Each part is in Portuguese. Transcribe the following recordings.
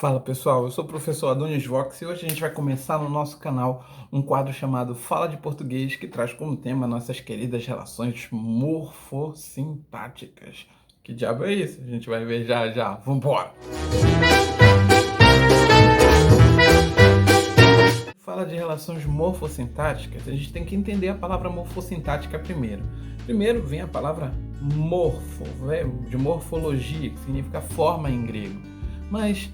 Fala pessoal, eu sou o professor Adonis Vox e hoje a gente vai começar no nosso canal um quadro chamado Fala de Português, que traz como tema nossas queridas relações morfossintáticas. Que diabo é isso? A gente vai ver já já. Vambora! Fala de relações morfossintáticas, a gente tem que entender a palavra morfossintática primeiro. Primeiro vem a palavra morfo, de morfologia, que significa forma em grego. Mas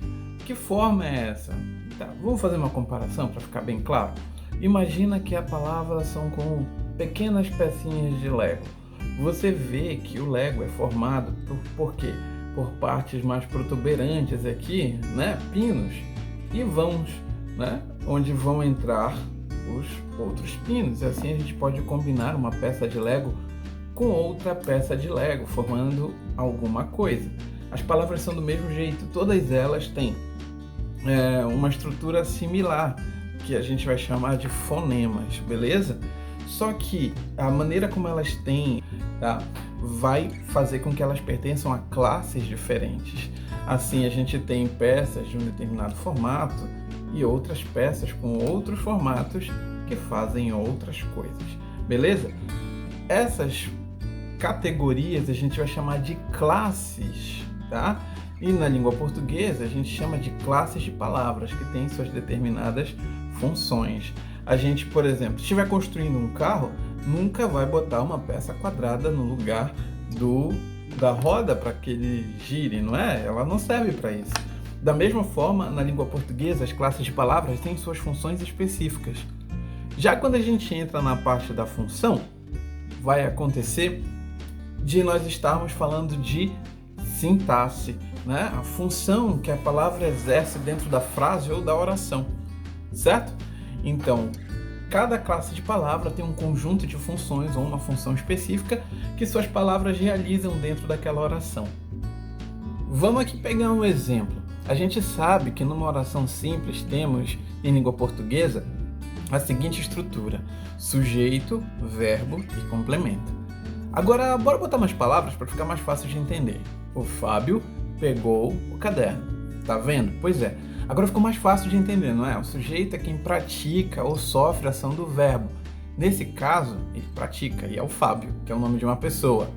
que forma é essa? Tá, vamos fazer uma comparação para ficar bem claro? Imagina que a palavra são como pequenas pecinhas de Lego. Você vê que o Lego é formado por quê? Por partes mais protuberantes aqui, né? Pinos e vãos, né? Onde vão entrar os outros pinos. E assim a gente pode combinar uma peça de Lego com outra peça de Lego, formando alguma coisa. As palavras são do mesmo jeito, todas elas têm uma estrutura similar, que a gente vai chamar de fonemas, beleza? Só que a maneira como elas têm, tá, vai fazer com que elas pertençam a classes diferentes. Assim, a gente tem peças de um determinado formato e outras peças com outros formatos que fazem outras coisas, beleza? Essas categorias a gente vai chamar de classes, tá? E na língua portuguesa a gente chama de classes de palavras que têm suas determinadas funções. A gente, por exemplo, se estiver construindo um carro, nunca vai botar uma peça quadrada no lugar da roda para que ele gire, não é? Ela não serve para isso. Da mesma forma, na língua portuguesa, as classes de palavras têm suas funções específicas. Já quando a gente entra na parte da função, vai acontecer de nós estarmos falando de sintaxe, né? A função que a palavra exerce dentro da frase ou da oração, certo? Então, cada classe de palavra tem um conjunto de funções ou uma função específica que suas palavras realizam dentro daquela oração. Vamos aqui pegar um exemplo. A gente sabe que numa oração simples temos, em língua portuguesa, a seguinte estrutura: sujeito, verbo e complemento. Agora, bora botar umas palavras para ficar mais fácil de entender. O Fábio pegou o caderno. Tá vendo? Pois é. Agora ficou mais fácil de entender, não é? O sujeito é quem pratica ou sofre a ação do verbo. Nesse caso, ele pratica e é o Fábio, que é o nome de uma pessoa.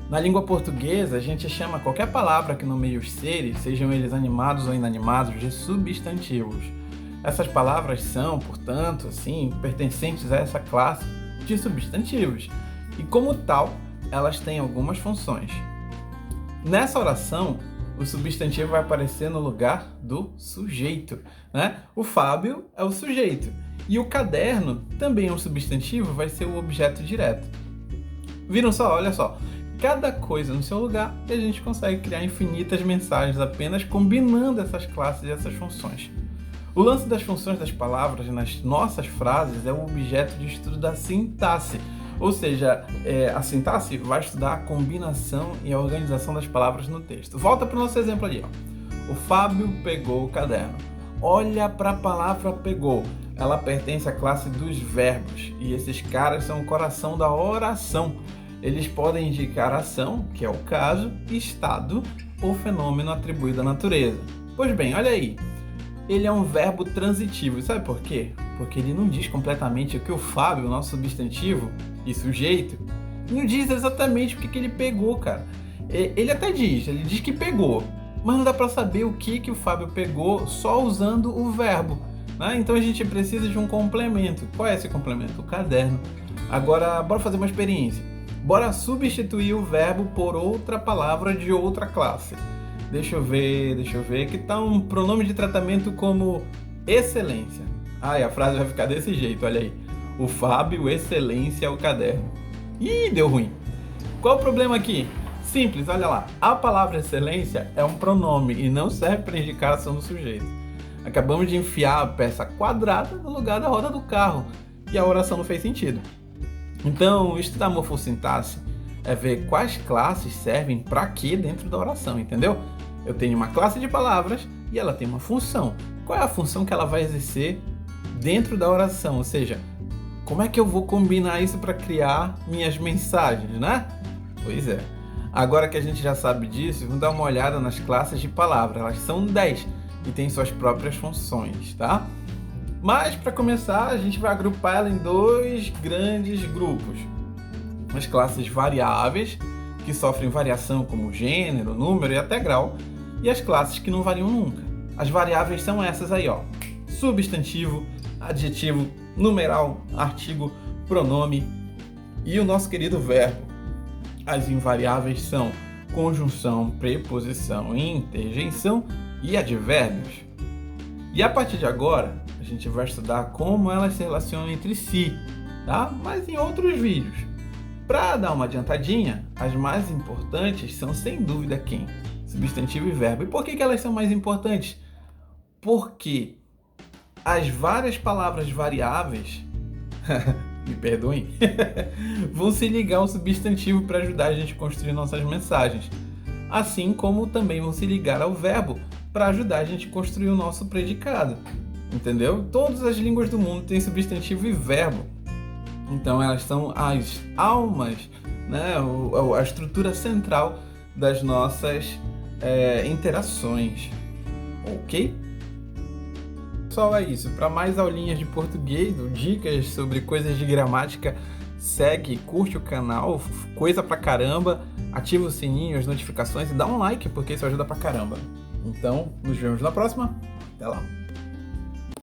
Na língua portuguesa, a gente chama qualquer palavra que nomeie os seres, sejam eles animados ou inanimados, de substantivos. Essas palavras são, portanto, assim, pertencentes a essa classe de substantivos. E como tal, elas têm algumas funções. Nessa oração, o substantivo vai aparecer no lugar do sujeito, né? O Fábio é o sujeito. E o caderno, também é um substantivo, vai ser o objeto direto. Viram só? Olha só. Cada coisa no seu lugar e a gente consegue criar infinitas mensagens apenas combinando essas classes e essas funções. O lance das funções das palavras nas nossas frases é o objeto de estudo da sintaxe. Ou seja, a sintaxe vai estudar a combinação e a organização das palavras no texto. Volta para o nosso exemplo ali, ó. O Fábio pegou o caderno. Olha para a palavra pegou. Ela pertence à classe dos verbos. E esses caras são o coração da oração. Eles podem indicar ação, que é o caso, estado ou fenômeno atribuído à natureza. Pois bem, olha aí. Ele é um verbo transitivo. Sabe por quê? Porque ele não diz completamente o que o Fábio, o nosso substantivo e sujeito, não diz exatamente o que ele pegou, cara. Ele até diz, ele diz que pegou, mas não dá para saber o que o Fábio pegou só usando o verbo, né? Então a gente precisa de um complemento. Qual é esse complemento? O caderno. Agora, bora fazer uma experiência. Bora substituir o verbo por outra palavra de outra classe. Deixa eu ver, que tá um pronome de tratamento como excelência. E a frase vai ficar desse jeito, olha aí. O Fábio, excelência, o caderno. Ih, deu ruim. Qual o problema aqui? Simples, olha lá. A palavra excelência é um pronome e não serve para indicar a ação do sujeito. Acabamos de enfiar a peça quadrada no lugar da roda do carro e a oração não fez sentido. Então, estudar morfossintaxe é ver quais classes servem para quê dentro da oração, entendeu? Eu tenho uma classe de palavras e ela tem uma função. Qual é a função que ela vai exercer dentro da oração? Ou seja, como é que eu vou combinar isso para criar minhas mensagens, né? Pois é. Agora que a gente já sabe disso, vamos dar uma olhada nas classes de palavras. Elas são 10. e tem suas próprias funções, tá? Mas para começar, a gente vai agrupar ela em dois grandes grupos. As classes variáveis, que sofrem variação como gênero, número e até grau, e as classes que não variam nunca. As variáveis são essas aí, ó: substantivo, adjetivo, numeral, artigo, pronome e o nosso querido verbo. As invariáveis são conjunção, preposição, interjeição e advérbios. E a partir de agora, a gente vai estudar como elas se relacionam entre si, tá? Mas em outros vídeos. Para dar uma adiantadinha, as mais importantes são sem dúvida quem? Substantivo e verbo. E por que elas são mais importantes? Porque as várias palavras variáveis, me perdoem, vão se ligar ao substantivo para ajudar a gente a construir nossas mensagens. Assim como também vão se ligar ao verbo para ajudar a gente a construir o nosso predicado. Entendeu? Todas as línguas do mundo têm substantivo e verbo. Então elas são as almas, né? A estrutura central das nossas interações. Ok? Pessoal, é isso. Para mais aulinhas de português ou dicas sobre coisas de gramática, segue, curte o canal, coisa pra caramba, ativa o sininho, as notificações e dá um like, porque isso ajuda pra caramba. Então, nos vemos na próxima. Até lá!